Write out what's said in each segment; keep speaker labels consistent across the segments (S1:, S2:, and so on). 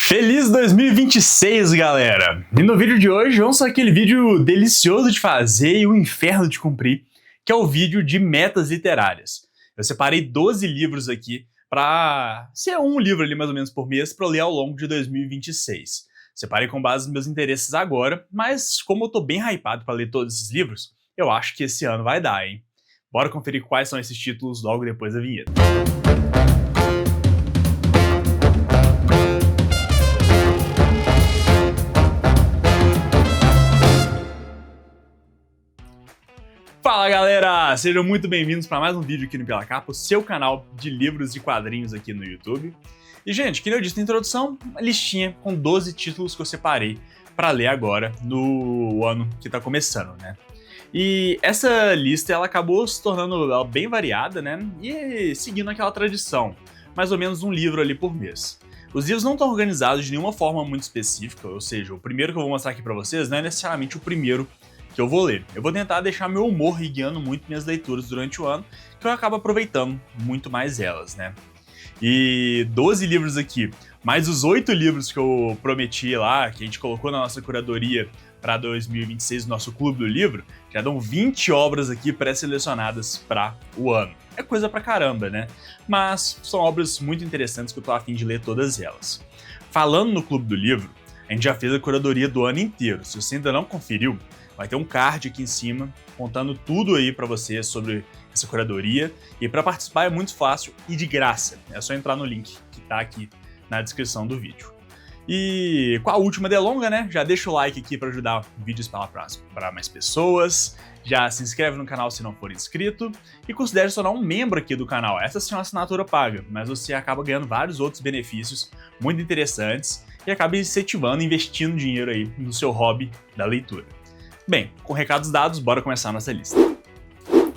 S1: Feliz 2026, galera! E no vídeo de hoje vamos fazer aquele vídeo delicioso de fazer e o inferno de cumprir, que é o vídeo de metas literárias. Eu separei 12 livros aqui para ser um livro ali mais ou menos por mês para eu ler ao longo de 2026. Separei com base nos meus interesses agora, mas como eu tô bem hypado para ler todos esses livros, eu acho que esse ano vai dar, hein? Bora conferir quais são esses títulos logo depois da vinheta. Fala galera, sejam muito bem-vindos para mais um vídeo aqui no Pela Capa, o seu canal de livros e quadrinhos aqui no YouTube. E gente, que nem eu disse na introdução, uma listinha com 12 títulos que eu separei para ler agora no ano que tá começando, né? E essa lista ela acabou se tornando bem variada, né? E seguindo aquela tradição, mais ou menos um livro ali por mês. Os livros não estão organizados de nenhuma forma muito específica, ou seja, o primeiro que eu vou mostrar aqui para vocês não é necessariamente o primeiro que eu vou ler. Eu vou tentar deixar meu humor guiando muito minhas leituras durante o ano, que eu acabo aproveitando muito mais elas, né? E 12 livros aqui, mais os 8 livros que eu prometi lá, que a gente colocou na nossa curadoria para 2026, no nosso Clube do Livro, já dão 20 obras aqui pré-selecionadas para o ano. É coisa pra caramba, né? Mas são obras muito interessantes que eu tô a fim de ler todas elas. Falando no Clube do Livro, a gente já fez a curadoria do ano inteiro. Se você ainda não conferiu, vai ter um card aqui em cima contando tudo aí para você sobre essa curadoria. E para participar é muito fácil e de graça. É só entrar no link que tá aqui na descrição do vídeo. E com a última delonga, né? Já deixa o like aqui para ajudar o vídeo a espalhar para mais pessoas. Já se inscreve no canal se não for inscrito. E considere se tornar um membro aqui do canal. Essa sim é uma assinatura paga, mas você acaba ganhando vários outros benefícios muito interessantes. E acaba incentivando, investindo dinheiro aí no seu hobby da leitura. Bem, com recados dados, bora começar a nossa lista.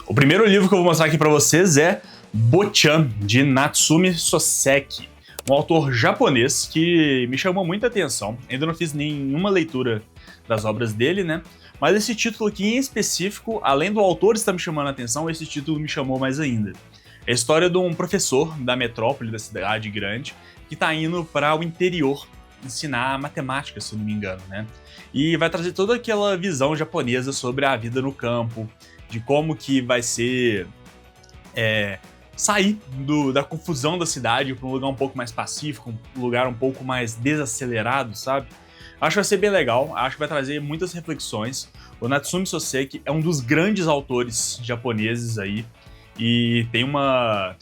S1: O primeiro livro que eu vou mostrar aqui para vocês é Bochan, de Natsume Soseki, um autor japonês que me chamou muita atenção. Ainda não fiz nenhuma leitura das obras dele, né? Mas esse título aqui em específico, além do autor estar me chamando a atenção, esse título me chamou mais ainda. É a história de um professor da metrópole, da cidade grande, que está indo para o interior ensinar matemática, se não me engano, né? E vai trazer toda aquela visão japonesa sobre a vida no campo, de como que vai ser sair da confusão da cidade para um lugar um pouco mais pacífico, um lugar um pouco mais desacelerado, sabe? Acho que vai ser bem legal, acho que vai trazer muitas reflexões. O Natsume Soseki é um dos grandes autores japoneses aí, e tem uma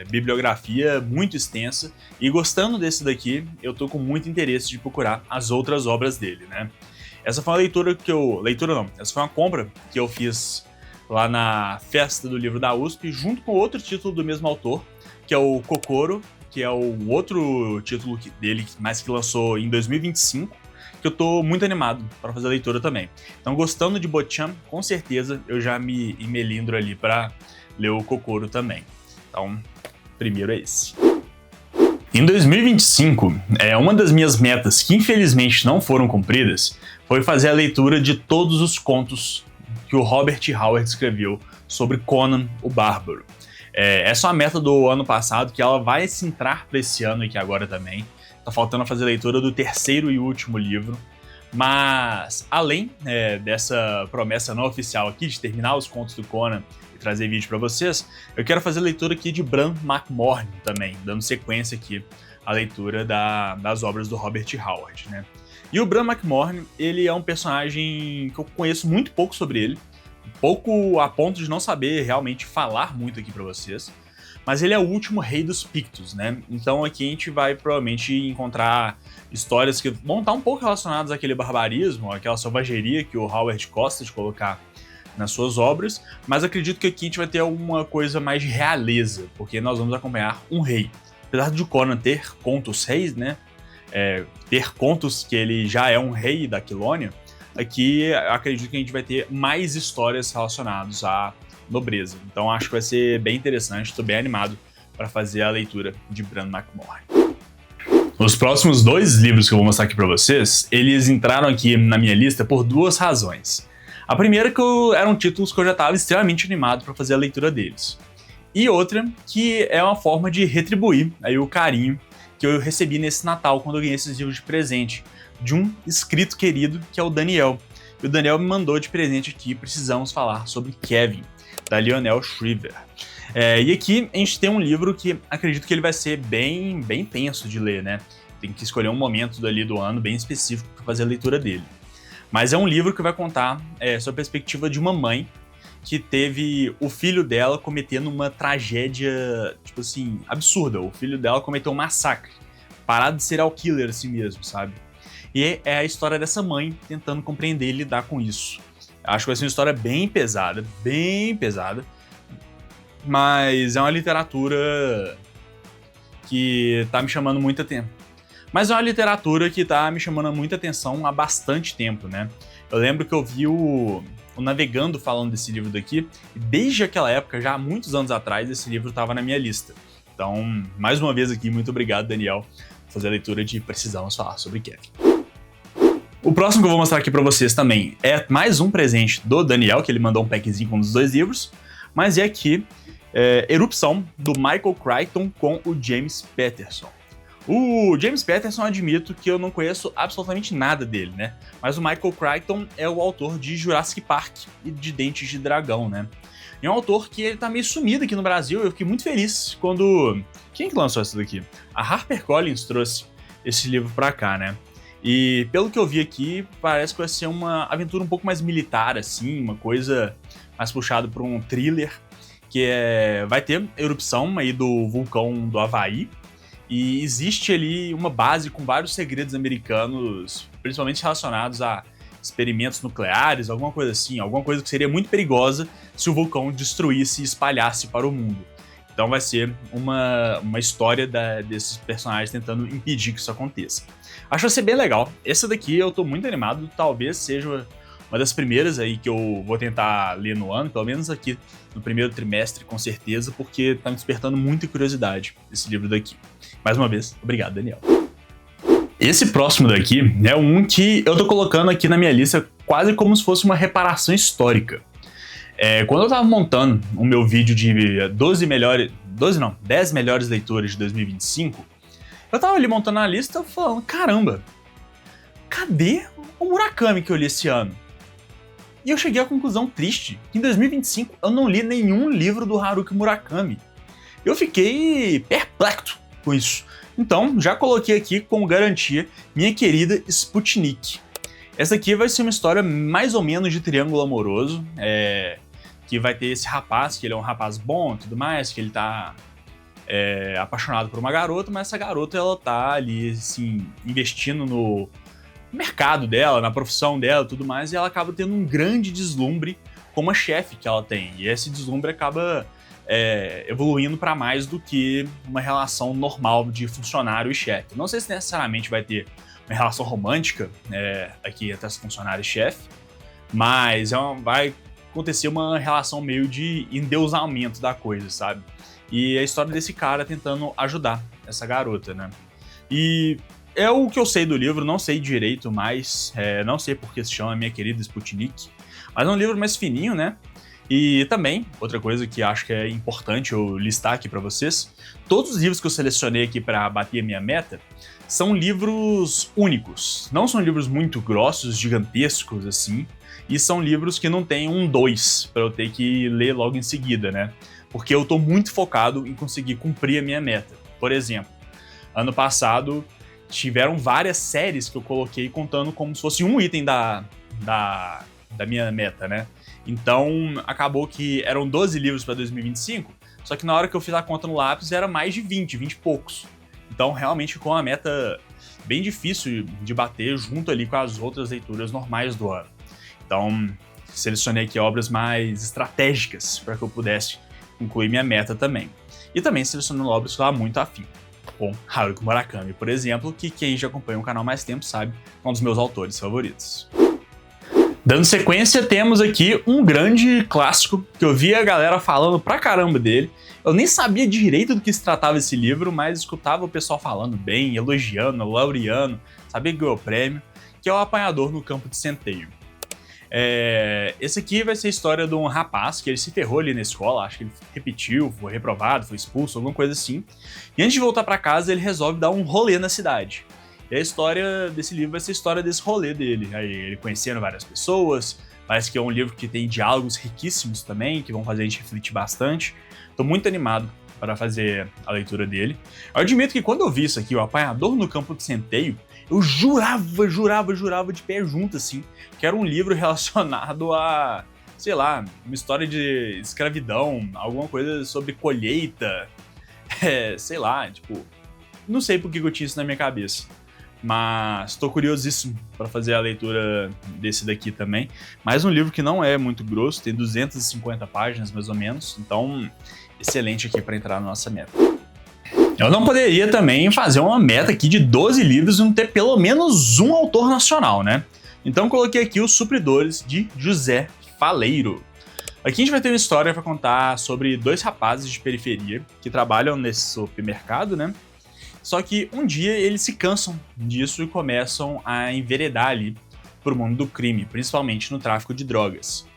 S1: bibliografia muito extensa, e gostando desse daqui, eu tô com muito interesse de procurar as outras obras dele, né? Essa foi uma essa foi uma compra que eu fiz lá na Festa do Livro da USP, junto com outro título do mesmo autor, que é o Kokoro, que é o outro título dele, mas que lançou em 2025, que eu tô muito animado para fazer a leitura também. Então, gostando de Bochan, com certeza eu já me melindro ali para ler o Kokoro também. Então, primeiro é esse. Em 2025, uma das minhas metas que infelizmente não foram cumpridas foi fazer a leitura de todos os contos que o Robert Howard escreveu sobre Conan o Bárbaro. Essa é uma meta do ano passado que ela vai se entrar para esse ano aqui agora também. Tá faltando fazer a leitura do terceiro e último livro. Mas, além dessa promessa não oficial aqui de terminar os contos do Conan e trazer vídeo para vocês, eu quero fazer a leitura aqui de Bran McMorn também, dando sequência aqui à leitura das obras do Robert Howard, né? E o Bran McMorn, ele é um personagem que eu conheço muito pouco sobre ele, pouco a ponto de não saber realmente falar muito aqui para vocês, mas ele é o último rei dos Pictos, né? Então aqui a gente vai provavelmente encontrar histórias que vão estar um pouco relacionadas àquele barbarismo, àquela selvageria que o Howard gosta de colocar nas suas obras, mas acredito que aqui a gente vai ter alguma coisa mais de realeza, porque nós vamos acompanhar um rei. Apesar de Conan ter contos reis, né? Ter contos que ele já é um rei da Quilônia, aqui acredito que a gente vai ter mais histórias relacionadas à nobreza. Então acho que vai ser bem interessante, estou bem animado para fazer a leitura de Bran McMorn. Os próximos 2 livros que eu vou mostrar aqui para vocês, eles entraram aqui na minha lista por 2 razões. A primeira é que eram títulos que eu já estava extremamente animado para fazer a leitura deles. E outra que é uma forma de retribuir aí o carinho que que eu recebi nesse Natal, quando eu ganhei esses livros de presente, de um inscrito querido, que é o Daniel. E o Daniel me mandou de presente aqui, precisamos falar sobre Kevin, da Lionel Shriver. E aqui a gente tem um livro que acredito que ele vai ser bem tenso de ler, né? Tem que escolher um momento dali do ano bem específico para fazer a leitura dele. Mas é um livro que vai contar sobre a perspectiva de uma mãe que teve o filho dela cometendo uma tragédia, tipo assim, absurda. O filho dela cometeu um massacre, parado de serial killer assim mesmo, sabe? E é a história dessa mãe tentando compreender e lidar com isso. Acho que vai ser uma história bem pesada, mas é uma literatura que tá me chamando muita atenção. Mas é uma literatura que tá me chamando muita atenção há bastante tempo, né? Eu lembro que eu vi o Navegando falando desse livro daqui, e desde aquela época, já há muitos anos atrás, esse livro estava na minha lista. Então, mais uma vez aqui, muito obrigado, Daniel, por fazer a leitura de Precisamos Falar sobre Kevin. O próximo que eu vou mostrar aqui pra vocês também é mais um presente do Daniel, que ele mandou um packzinho com um dos 2 livros, mas é aqui Erupção, do Michael Crichton com o James Patterson. O James Patterson, admito que eu não conheço absolutamente nada dele, né? Mas o Michael Crichton é o autor de Jurassic Park e de Dentes de Dragão, né? E é um autor que ele tá meio sumido aqui no Brasil, eu fiquei muito feliz quando... Quem que lançou isso daqui? A HarperCollins trouxe esse livro pra cá, né? E pelo que eu vi aqui, parece que vai ser uma aventura um pouco mais militar, assim, uma coisa mais puxada por um thriller, que vai ter erupção aí do vulcão do Havaí, e existe ali uma base com vários segredos americanos, principalmente relacionados a experimentos nucleares, alguma coisa assim, alguma coisa que seria muito perigosa se o vulcão destruísse e espalhasse para o mundo. Então vai ser uma história desses personagens tentando impedir que isso aconteça. Acho que vai ser bem legal. Essa daqui eu tô muito animado, talvez seja uma das primeiras aí que eu vou tentar ler no ano, pelo menos aqui no primeiro trimestre, com certeza, porque tá me despertando muita curiosidade esse livro daqui. Mais uma vez, obrigado, Daniel. Esse próximo daqui é um que eu tô colocando aqui na minha lista quase como se fosse uma reparação histórica. Quando eu tava montando o meu vídeo de 10 melhores leituras de 2025, eu tava ali montando a lista falando, caramba, cadê o Murakami que eu li esse ano? E eu cheguei à conclusão triste, que em 2025 eu não li nenhum livro do Haruki Murakami. Eu fiquei perplexo com isso. Então, já coloquei aqui como garantia minha querida Sputnik. Essa aqui vai ser uma história mais ou menos de triângulo amoroso, que vai ter esse rapaz, que ele é um rapaz bom e tudo mais, que ele tá apaixonado por uma garota, mas essa garota ela tá ali, assim, investindo no mercado dela, na profissão dela e tudo mais, e ela acaba tendo um grande deslumbre com uma chefe que ela tem. E esse deslumbre acaba evoluindo para mais do que uma relação normal de funcionário e chefe. Não sei se necessariamente vai ter uma relação romântica aqui entre essa funcionária e chefe, mas vai acontecer uma relação meio de endeusamento da coisa, sabe? E a história desse cara tentando ajudar essa garota, né? E é o que eu sei do livro, não sei direito, mas não sei porque se chama Minha Querida Sputnik, mas é um livro mais fininho, né? E também, outra coisa que acho que é importante eu listar aqui pra vocês, todos os livros que eu selecionei aqui pra bater a minha meta são livros únicos, não são livros muito grossos, gigantescos assim, e são livros que não tem um 2 pra eu ter que ler logo em seguida, né? Porque eu tô muito focado em conseguir cumprir a minha meta. Por exemplo, ano passado tiveram várias séries que eu coloquei contando como se fosse um item da minha meta, né? Então, acabou que eram 12 livros para 2025, só que na hora que eu fiz a conta no lápis era mais de 20 e poucos. Então, realmente ficou uma meta bem difícil de bater junto ali com as outras leituras normais do ano. Então, selecionei aqui obras mais estratégicas para que eu pudesse concluir minha meta também. E também selecionando obras que eu estava muito afim, com Haruki Murakami, por exemplo, que quem já acompanha o canal há mais tempo sabe, é um dos meus autores favoritos. Dando sequência, temos aqui um grande clássico que eu vi a galera falando pra caramba dele. Eu nem sabia direito do que se tratava esse livro, mas escutava o pessoal falando bem, elogiando, laureando, sabia que ganhou o prêmio, que é O Apanhador no Campo de Centeio. Esse aqui vai ser a história de um rapaz que ele se ferrou ali na escola, acho que ele repetiu, foi reprovado, foi expulso, alguma coisa assim. E antes de voltar pra casa, ele resolve dar um rolê na cidade. E a história desse livro vai ser a história desse rolê dele. Aí ele conhecendo várias pessoas, parece que é um livro que tem diálogos riquíssimos também, que vão fazer a gente refletir bastante. Tô muito animado para fazer a leitura dele. Eu admito que quando eu vi isso aqui, o Apanhador no Campo de Centeio, eu jurava de pé junto, assim, que era um livro relacionado a, sei lá, uma história de escravidão, alguma coisa sobre colheita, sei lá, tipo, não sei por que eu tinha isso na minha cabeça. Mas tô curiosíssimo para fazer a leitura desse daqui também. Mais um livro que não é muito grosso, tem 250 páginas mais ou menos, então excelente aqui para entrar na nossa meta. Eu não poderia também fazer uma meta aqui de 12 livros e não ter pelo menos um autor nacional, né? Então coloquei aqui Os Supridores, de José Faleiro. Aqui a gente vai ter uma história para contar sobre dois rapazes de periferia que trabalham nesse supermercado, né? Só que um dia eles se cansam disso e começam a enveredar ali pro mundo do crime, principalmente no tráfico de drogas.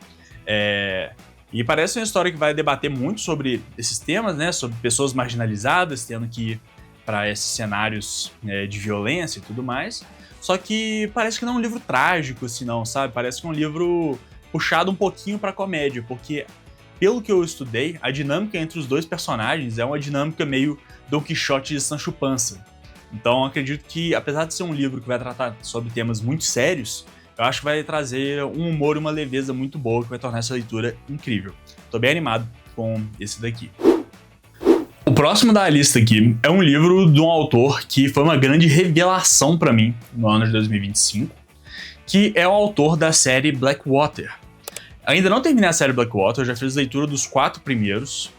S1: E parece uma história que vai debater muito sobre esses temas, né? Sobre pessoas marginalizadas tendo que ir para esses cenários de violência e tudo mais. Só que parece que não é um livro trágico, assim, não, sabe? Parece que é um livro puxado um pouquinho pra comédia, porque, pelo que eu estudei, a dinâmica entre os dois personagens é uma dinâmica meio Don Quixote de Sancho Panza. Então, acredito que, apesar de ser um livro que vai tratar sobre temas muito sérios, eu acho que vai trazer um humor e uma leveza muito boa que vai tornar essa leitura incrível. Tô bem animado com esse daqui. O próximo da lista aqui é um livro de um autor que foi uma grande revelação para mim no ano de 2025, que é o autor da série Blackwater. Ainda não terminei a série Blackwater, eu já fiz a leitura dos 4 primeiros,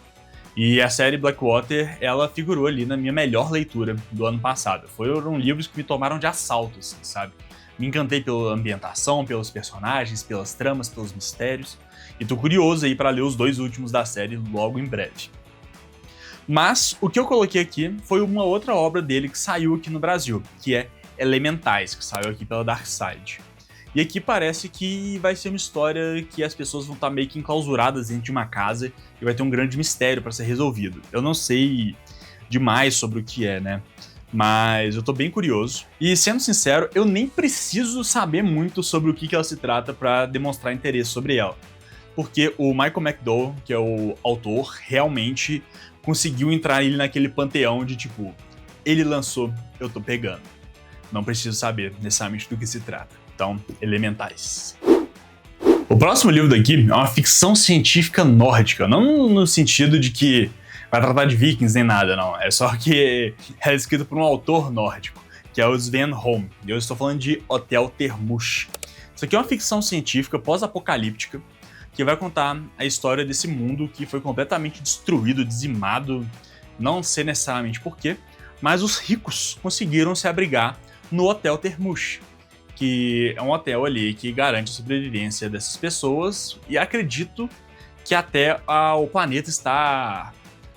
S1: e a série Blackwater, ela figurou ali na minha melhor leitura do ano passado. Foram livros que me tomaram de assalto, assim, sabe? Me encantei pela ambientação, pelos personagens, pelas tramas, pelos mistérios, e tô curioso aí para ler os 2 últimos da série logo em breve. Mas o que eu coloquei aqui foi uma outra obra dele que saiu aqui no Brasil, que é Elementais, que saiu aqui pela Dark Side. E aqui parece que vai ser uma história que as pessoas vão estar meio que enclausuradas dentro de uma casa e vai ter um grande mistério para ser resolvido. Eu não sei demais sobre o que é, né? Mas eu tô bem curioso. E, sendo sincero, eu nem preciso saber muito sobre o que ela se trata para demonstrar interesse sobre ela. Porque o Michael McDowell, que é o autor, realmente conseguiu entrar ali naquele panteão de tipo, ele lançou, eu tô pegando. Não preciso saber necessariamente do que se trata. Então, Elementais. O próximo livro daqui é uma ficção científica nórdica, não no sentido de que vai tratar de vikings nem nada, não. É só que é escrito por um autor nórdico, que é o Sven Holm. E eu estou falando de Hotel Termush. Isso aqui é uma ficção científica pós-apocalíptica que vai contar a história desse mundo que foi completamente destruído, dizimado, não sei necessariamente por quê, mas os ricos conseguiram se abrigar no Hotel Termush, que é um hotel ali que garante a sobrevivência dessas pessoas, e acredito que até o planeta está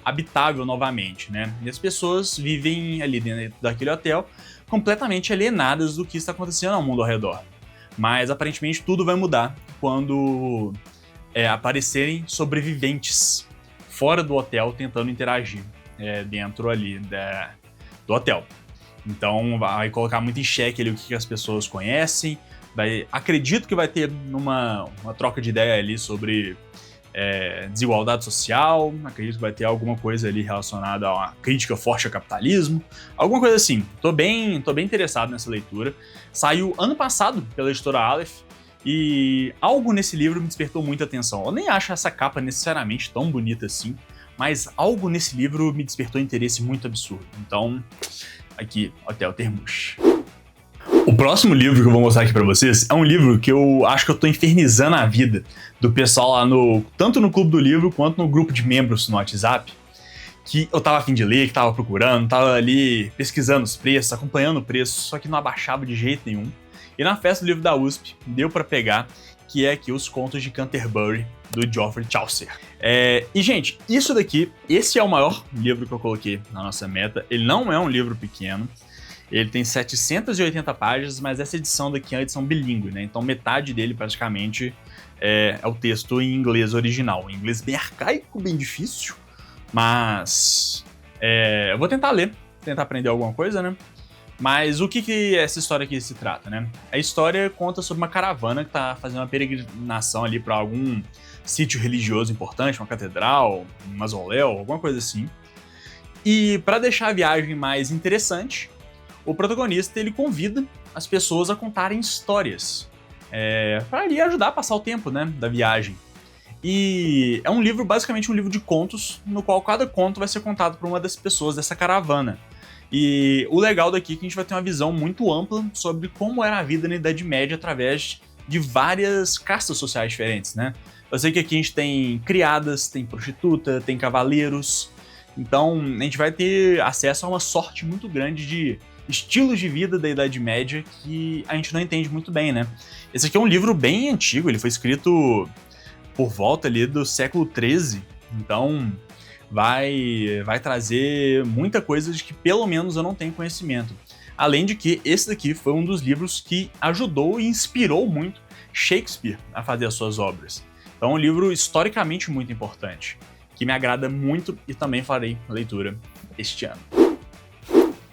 S1: habitável novamente, né? E as pessoas vivem ali dentro daquele hotel completamente alienadas do que está acontecendo no mundo ao redor. Mas aparentemente tudo vai mudar quando aparecerem sobreviventes fora do hotel tentando interagir dentro ali do hotel. Então vai colocar muito em xeque ali o que as pessoas conhecem. Acredito que vai ter uma troca de ideia ali sobre desigualdade social. Acredito que vai ter alguma coisa ali relacionada a uma crítica forte ao capitalismo. Alguma coisa assim. Tô bem interessado nessa leitura. Saiu ano passado pela editora Aleph. E algo nesse livro me despertou muita atenção. Eu nem acho essa capa necessariamente tão bonita assim, mas algo nesse livro me despertou interesse muito absurdo. Então, aqui, Hotel Termush. O próximo livro que eu vou mostrar aqui pra vocês é um livro que eu acho que eu tô infernizando a vida do pessoal lá tanto no Clube do Livro quanto no grupo de membros no WhatsApp, que eu tava a fim de ler, que tava procurando, tava ali pesquisando os preços, acompanhando o preço, só que não abaixava de jeito nenhum. E na festa do livro da USP, deu pra pegar, que é aqui Os Contos de Canterbury, do Geoffrey Chaucer. E, gente, esse é o maior livro que eu coloquei na nossa meta. Ele não é um livro pequeno. Ele tem 780 páginas, mas essa edição daqui é uma edição bilíngue, né? Então metade dele praticamente é o texto em inglês original. Em inglês bem arcaico, bem difícil, mas eu vou tentar ler, tentar aprender alguma coisa, né? Mas o que essa história aqui se trata, né? A história conta sobre uma caravana que tá fazendo uma peregrinação ali para algum sítio religioso importante, uma catedral, um mausoléu, alguma coisa assim. E para deixar a viagem mais interessante, o protagonista ele convida as pessoas a contarem histórias para ali ajudar a passar o tempo, né, da viagem. E é um livro, basicamente um livro de contos, no qual cada conto vai ser contado por uma das pessoas dessa caravana. E o legal daqui é que a gente vai ter uma visão muito ampla sobre como era a vida na Idade Média através de várias castas sociais diferentes, né? Eu sei que aqui a gente tem criadas, tem prostituta, tem cavaleiros, então a gente vai ter acesso a uma sorte muito grande de estilos de vida da Idade Média que a gente não entende muito bem, né? Esse aqui é um livro bem antigo, ele foi escrito por volta ali do século XIII, então vai trazer muita coisa de que pelo menos eu não tenho conhecimento. Além de que esse daqui foi um dos livros que ajudou e inspirou muito Shakespeare a fazer as suas obras. Então é um livro historicamente muito importante, que me agrada muito e também farei leitura este ano.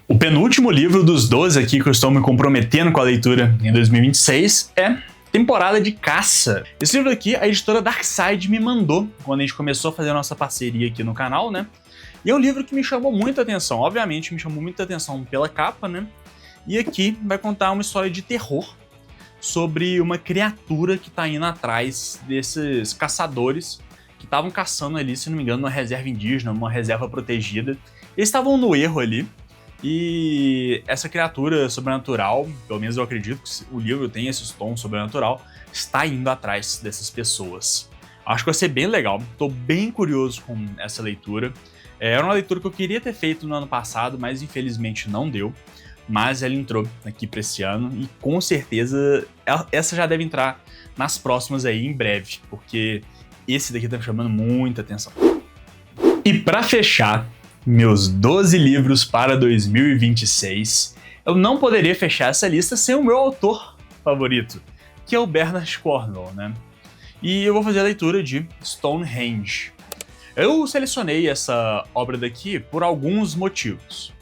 S1: O penúltimo livro dos 12 aqui que eu estou me comprometendo com a leitura em 2026 é Temporada de Caça. Esse livro aqui a editora Darkside me mandou quando a gente começou a fazer a nossa parceria aqui no canal, né? E é um livro que me chamou muita atenção, obviamente me chamou muita atenção pela capa, né? E aqui vai contar uma história de terror sobre uma criatura que tá indo atrás desses caçadores que estavam caçando ali, se não me engano, numa reserva indígena, numa reserva protegida. Eles estavam no erro ali. E essa criatura sobrenatural, pelo menos eu acredito que o livro tem esse tom sobrenatural, está indo atrás dessas pessoas. Acho que vai ser bem legal, estou bem curioso com essa leitura. Era uma leitura que eu queria ter feito no ano passado, mas infelizmente não deu. Mas ela entrou aqui para esse ano e com certeza essa já deve entrar nas próximas aí em breve, porque esse daqui está me chamando muita atenção. E para fechar meus 12 livros para 2026, eu não poderia fechar essa lista sem o meu autor favorito, que é o Bernard Cornwell, né? E eu vou fazer a leitura de Stonehenge. Eu selecionei essa obra daqui por alguns motivos.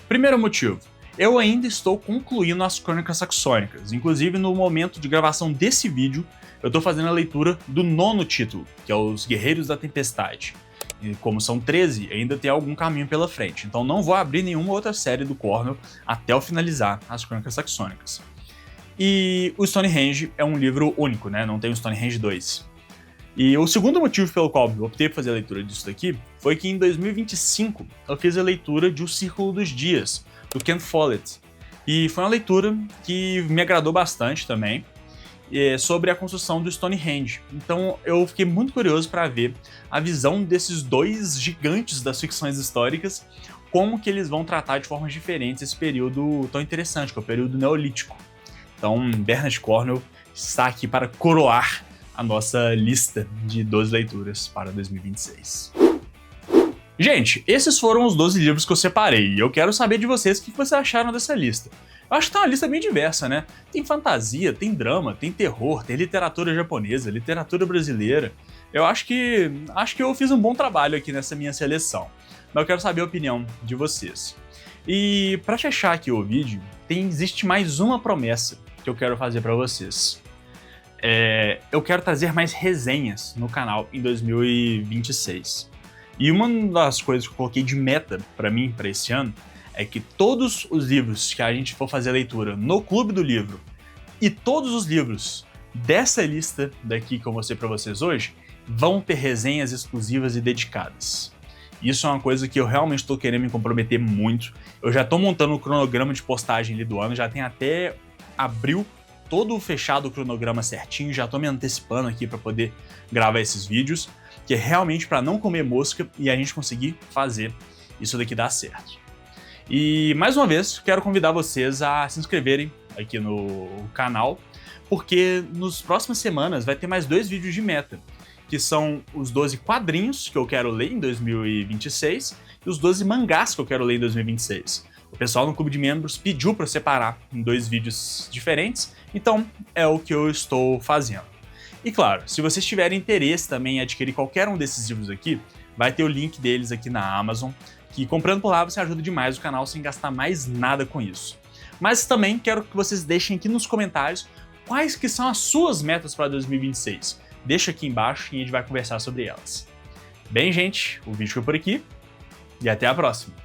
S1: Primeiro motivo, eu ainda estou concluindo as Crônicas Saxônicas, inclusive no momento de gravação desse vídeo, eu estou fazendo a leitura do 9º título, que é Os Guerreiros da Tempestade. E como são 13, ainda tem algum caminho pela frente, então não vou abrir nenhuma outra série do Cornwell até eu finalizar as Crônicas Saxônicas. E o Stonehenge é um livro único, né? Não tem o Stonehenge 2. E o segundo motivo pelo qual eu optei por fazer a leitura disso daqui foi que em 2025 eu fiz a leitura de O Círculo dos Dias, do Ken Follett. E foi uma leitura que me agradou bastante também, sobre a construção do Stonehenge. Então eu fiquei muito curioso para ver a visão desses dois gigantes das ficções históricas, como que eles vão tratar de formas diferentes esse período tão interessante, que é o período neolítico. Então Bernard Cornwell está aqui para coroar a nossa lista de 12 leituras para 2026. Gente, esses foram os 12 livros que eu separei e eu quero saber de vocês o que vocês acharam dessa lista. Eu acho que tá uma lista bem diversa, né? Tem fantasia, tem drama, tem terror, tem literatura japonesa, literatura brasileira. Eu acho que eu fiz um bom trabalho aqui nessa minha seleção. Mas eu quero saber a opinião de vocês. E para fechar aqui o vídeo, existe mais uma promessa que eu quero fazer para vocês. Eu quero trazer mais resenhas no canal em 2026. E uma das coisas que eu coloquei de meta para mim, para esse ano, é que todos os livros que a gente for fazer leitura no Clube do Livro e todos os livros dessa lista daqui que eu mostrei para vocês hoje vão ter resenhas exclusivas e dedicadas. Isso é uma coisa que eu realmente estou querendo me comprometer muito. Eu já estou montando o cronograma de postagem ali do ano, já tem até abril todo fechado o cronograma certinho, já estou me antecipando aqui para poder gravar esses vídeos, que é realmente para não comer mosca e a gente conseguir fazer isso daqui dar certo. E mais uma vez, quero convidar vocês a se inscreverem aqui no canal, porque nas próximas semanas vai ter mais 2 vídeos de meta, que são os 12 quadrinhos que eu quero ler em 2026 e os 12 mangás que eu quero ler em 2026. O pessoal no clube de membros pediu para separar em 2 vídeos diferentes, então é o que eu estou fazendo. E claro, se vocês tiverem interesse também em adquirir qualquer um desses livros aqui, vai ter o link deles aqui na Amazon, que comprando por lá você ajuda demais o canal sem gastar mais nada com isso. Mas também quero que vocês deixem aqui nos comentários quais que são as suas metas para 2026. Deixa aqui embaixo e a gente vai conversar sobre elas. Bem, gente, o vídeo foi por aqui e até a próxima.